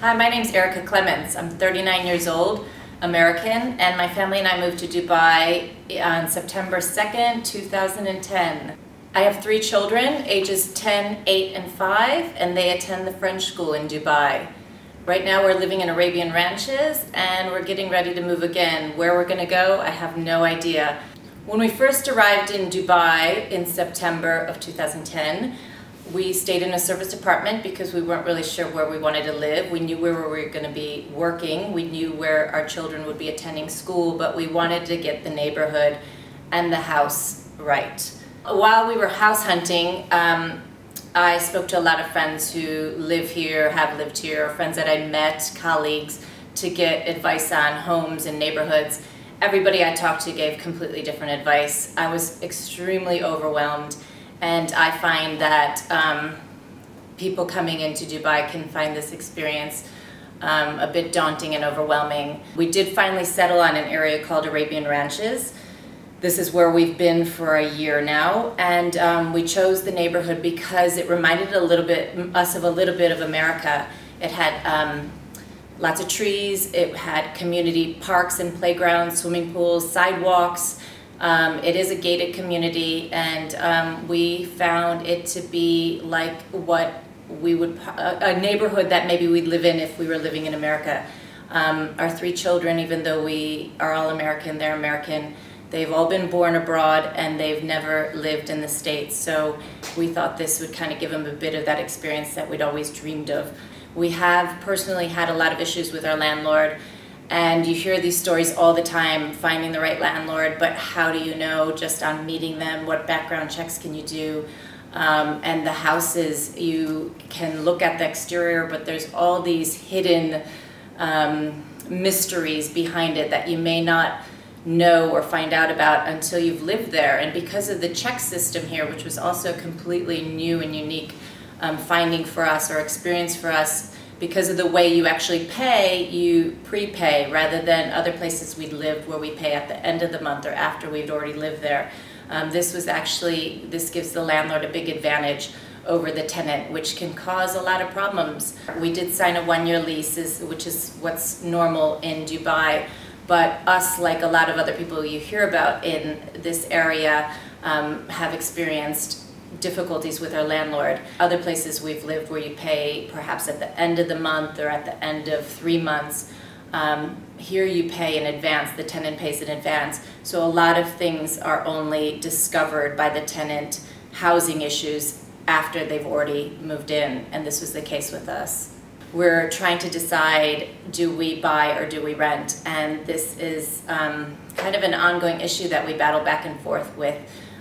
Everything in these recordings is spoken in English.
Hi, my name's Erica Clements. I'm 39 years old, American, and my family and I moved to Dubai on September 2nd, 2010. I have 3 children, ages 10, 8, and 5, and they attend the French school in Dubai. Right now we're living in Arabian Ranches, and we're getting ready to move again. Where we're going to go, I have no idea. When we first arrived in Dubai in September of 2010, we stayed in a service apartment because we weren't really sure where we wanted to live. We knew where we were going to be working. We knew where our children would be attending school, but we wanted to get the neighborhood and the house right. While we were house hunting, I spoke to a lot of friends who live here, have lived here, friends that I met, colleagues, to get advice on homes and neighborhoods. Everybody I talked to gave completely different advice. I was extremely overwhelmed. And I find that people coming into Dubai can find this experience a bit daunting and overwhelming. We did finally settle on an area called Arabian Ranches. This is where we've been for a year now, and we chose the neighborhood because it reminded us of a little bit of America. It had lots of trees, it had community parks and playgrounds, swimming pools, sidewalks. It is a gated community, and we found it to be like what we would, a neighborhood that maybe we'd live in if we were living in America. Our 3 children, even though we are all American, they're American, they've all been born abroad and they've never lived in the States, so we thought this would kind of give them a bit of that experience that we'd always dreamed of. We have personally had a lot of issues with our landlord. And you hear these stories all the time, finding the right landlord, but how do you know just on meeting them? What background checks can you do? And the houses, you can look at the exterior, but there's all these hidden mysteries behind it that you may not know or find out about until you've lived there. And because of the check system here, which was also completely new and unique finding for us or experience for us, because of the way you actually pay, you prepay rather than other places we'd lived where we pay at the end of the month or after we'd already lived there. This gives the landlord a big advantage over the tenant, which can cause a lot of problems. We did sign a 1-year lease, which is what's normal in Dubai, but us, like a lot of other people you hear about in this area, have experienced difficulties with our landlord. Other places we've lived where you pay perhaps at the end of the month or at the end of 3 months. Here you pay in advance, the tenant pays in advance. So a lot of things are only discovered by the tenant, housing issues, after they've already moved in, and this was the case with us. We're trying to decide, do we buy or do we rent? And this is kind of an ongoing issue that we battle back and forth with.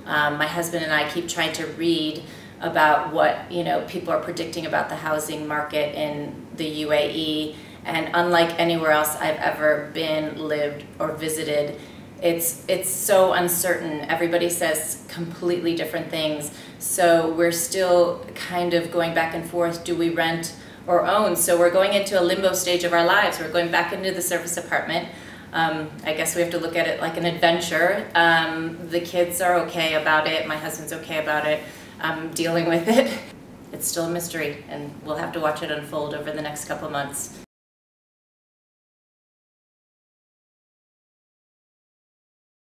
My husband and I keep trying to read about what people are predicting about the housing market in the UAE, and unlike anywhere else I've ever been, lived, or visited, it's so uncertain. Everybody says completely different things, so we're still kind of going back and forth. Do we rent or own? So we're going into a limbo stage of our lives. We're going back into the service apartment. I guess we have to look at it like an adventure. The kids are okay about it. My husband's okay about it. I'm dealing with it. It's still a mystery, and we'll have to watch it unfold over the next couple months.